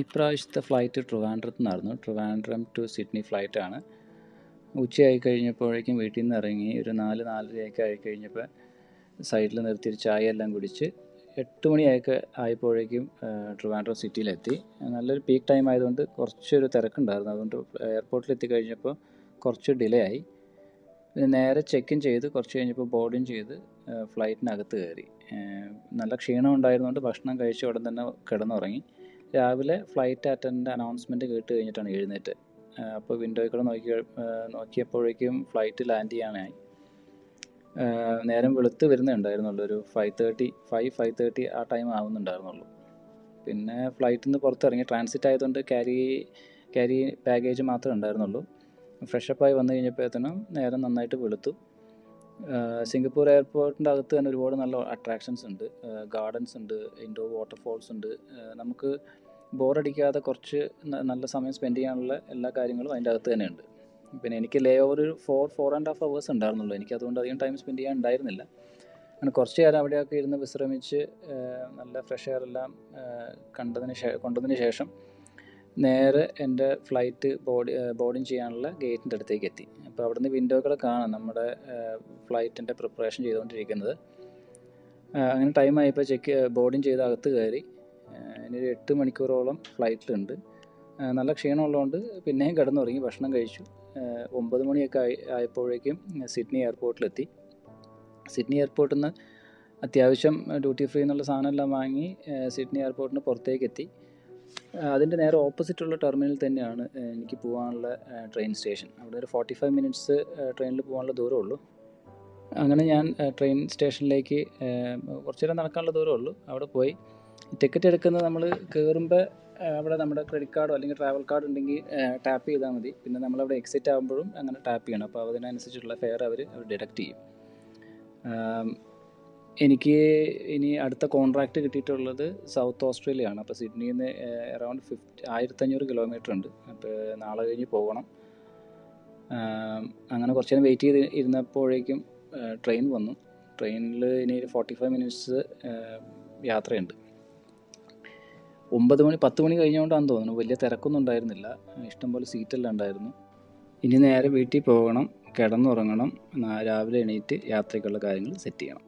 ഇപ്രാവശ്യത്തെ ഫ്ലൈറ്റ് ട്രിവാൻഡ്രത്ത് നിന്നായിരുന്നു. ട്രിവാൻഡ്രം ടു സിഡ്നി ഫ്ലൈറ്റാണ്. ഉച്ചയായി കഴിഞ്ഞപ്പോഴേക്കും വീട്ടിൽ നിന്ന് ഇറങ്ങി ഒരു 4-4:30 ആയിക്കഴിഞ്ഞപ്പോൾ സൈഡിൽ നിർത്തി ഒരു ചായ എല്ലാം കുടിച്ച് 8 മണി ആയപ്പോഴേക്കും ട്രിവാൻഡ്രം സിറ്റിയിലെത്തി. നല്ലൊരു പീക്ക് ടൈം ആയതുകൊണ്ട് കുറച്ചൊരു തിരക്കുണ്ടായിരുന്നു. അതുകൊണ്ട് എയർപോർട്ടിൽ എത്തിക്കഴിഞ്ഞപ്പോൾ കുറച്ച് ഡിലേ ആയി. പിന്നെ നേരെ ചെക്ക് ഇൻ ചെയ്ത് കുറച്ച് കഴിഞ്ഞപ്പോൾ ബോർഡിങ് ചെയ്ത് ഫ്ലൈറ്റിനകത്ത് കയറി. നല്ല ക്ഷീണം ഉണ്ടായിരുന്നുകൊണ്ട് ഭക്ഷണം കഴിച്ച് ഉടൻ തന്നെ കിടന്നുറങ്ങി. രാവിലെ ഫ്ലൈറ്റ് അറ്റൻഡൻ്റ് അനൗൺസ്മെൻറ്റ് കേട്ട് കഴിഞ്ഞിട്ടാണ് എഴുന്നേറ്റ്. അപ്പോൾ വിൻഡോയിൽ കൂടെ നോക്കിയപ്പോഴേക്കും ഫ്ലൈറ്റ് ലാൻഡ് ചെയ്യാനായി. നേരം വെളുത്ത് വരുന്നേ ഉണ്ടായിരുന്നുള്ളൂ. ഒരു 5:30 ആ ടൈം ആവുന്നുണ്ടായിരുന്നുള്ളൂ. പിന്നെ ഫ്ലൈറ്റിൽ നിന്ന് പുറത്തിറങ്ങി. ട്രാൻസിറ്റ് ആയതുകൊണ്ട് ക്യാരി ബാഗേജ് മാത്രമേ ഉണ്ടായിരുന്നുള്ളൂ. ഫ്രഷപ്പായി വന്നു കഴിഞ്ഞപ്പോഴത്തേനും നേരം നന്നായിട്ട് വെളുത്തു. സിംഗപ്പൂർ എയർപോർട്ടിൻ്റെ അകത്ത് തന്നെ ഒരുപാട് നല്ല അട്രാക്ഷൻസ് ഉണ്ട്. ഗാർഡൻസ് ഉണ്ട്, ഇൻഡോർ വാട്ടർഫോൾസ് ഉണ്ട്. നമുക്ക് ബോറടിക്കാതെ കുറച്ച് നല്ല സമയം സ്പെൻഡ് ചെയ്യാനുള്ള എല്ലാ കാര്യങ്ങളും അതിൻ്റെ അകത്ത് തന്നെ ഉണ്ട്. പിന്നെ എനിക്ക് ലേ ഓവർ 4.5 hours ഉണ്ടായിരുന്നുള്ളൂ. എനിക്ക് അതുകൊണ്ട് അധികം ടൈം സ്പെൻഡ് ചെയ്യാൻ ഉണ്ടായിരുന്നില്ല. അങ്ങനെ കുറച്ച് നേരം അവിടെയൊക്കെ ഇരുന്ന് വിശ്രമിച്ച് നല്ല ഫ്രഷ് എയർ എല്ലാം കൊണ്ടതിന് ശേഷം നേരെ എൻ്റെ ഫ്ലൈറ്റ് ബോർഡിങ് ചെയ്യാനുള്ള ഗേറ്റിൻ്റെ അടുത്തേക്ക് എത്തി. അപ്പോൾ അവിടുന്ന് വിൻഡോകളെ കാണാം നമ്മുടെ ഫ്ലൈറ്റിൻ്റെ പ്രിപ്പറേഷൻ ചെയ്തുകൊണ്ടിരിക്കുന്നത്. അങ്ങനെ ടൈമായപ്പോൾ ബോർഡിങ് ചെയ്ത് അകത്ത് കയറി. ഇനി 8 മണിക്കൂറോളം ഫ്ലൈറ്റിലുണ്ട്. നല്ല ക്ഷീണമുള്ളതുകൊണ്ട് പിന്നെയും കിടന്നുറങ്ങി. ഭക്ഷണം കഴിച്ചു. 9 മണിയൊക്കെ ആയപ്പോഴേക്കും സിഡ്നി എയർപോർട്ടിലെത്തി. സിഡ്നി എയർപോർട്ടിൽ നിന്ന് അത്യാവശ്യം ഡ്യൂട്ടി ഫ്രീ എന്നുള്ള സാധനമെല്ലാം വാങ്ങി സിഡ്നി എയർപോർട്ടിന് പുറത്തേക്ക് എത്തി. അതിൻ്റെ നേരെ ഓപ്പോസിറ്റുള്ള ടെർമിനൽ തന്നെയാണ് എനിക്ക് പോകാനുള്ള ട്രെയിൻ സ്റ്റേഷൻ. അവിടെ ഒരു 45 minutes ട്രെയിനിൽ പോകാനുള്ള ദൂരമുള്ളൂ. അങ്ങനെ ഞാൻ ട്രെയിൻ സ്റ്റേഷനിലേക്ക് കുറച്ച് നേരം നടക്കാനുള്ള ദൂരമുള്ളൂ. അവിടെ പോയി ടിക്കറ്റ് എടുക്കുന്നത് നമ്മൾ കയറുമ്പോൾ അവിടെ നമ്മുടെ ക്രെഡിറ്റ് കാർഡോ അല്ലെങ്കിൽ ട്രാവൽ കാർഡ് ഉണ്ടെങ്കിൽ ടാപ്പ് ചെയ്താൽ മതി. പിന്നെ നമ്മളവിടെ എക്സിറ്റ് ആകുമ്പോഴും അങ്ങനെ ടാപ്പ് ചെയ്യണം. അപ്പോൾ അതിനനുസരിച്ചുള്ള ഫെയർ അവർ ഡിഡക്റ്റ് ചെയ്യും. എനിക്ക് ഇനി അടുത്ത കോൺട്രാക്റ്റ് കിട്ടിയിട്ടുള്ളത് സൗത്ത് ഓസ്ട്രേലിയയാണ്. അപ്പോൾ സിഡ്നിയിൽ നിന്ന് അറൗണ്ട് 1500 kilometer ഉണ്ട്. അപ്പോൾ നാളെ കഴിഞ്ഞ് പോകണം. അങ്ങനെ കുറച്ച് നേരം വെയിറ്റ് ചെയ്ത് ഇരുന്നപ്പോഴേക്കും ട്രെയിൻ വന്നു. ട്രെയിനിൽ ഇനി 45 minutes യാത്രയുണ്ട്. 10 മണി കഴിഞ്ഞുകൊണ്ടാണെന്ന് തോന്നുന്നു. വലിയ തിരക്കൊന്നും ഉണ്ടായിരുന്നില്ല. ഇഷ്ടംപോലെ സീറ്റെല്ലാം ഉണ്ടായിരുന്നു. ഇനി നേരെ വീട്ടിൽ പോകണം, കിടന്നുറങ്ങണം, രാവിലെ എണീറ്റ് യാത്രയ്ക്കുള്ള കാര്യങ്ങൾ സെറ്റ് ചെയ്യണം.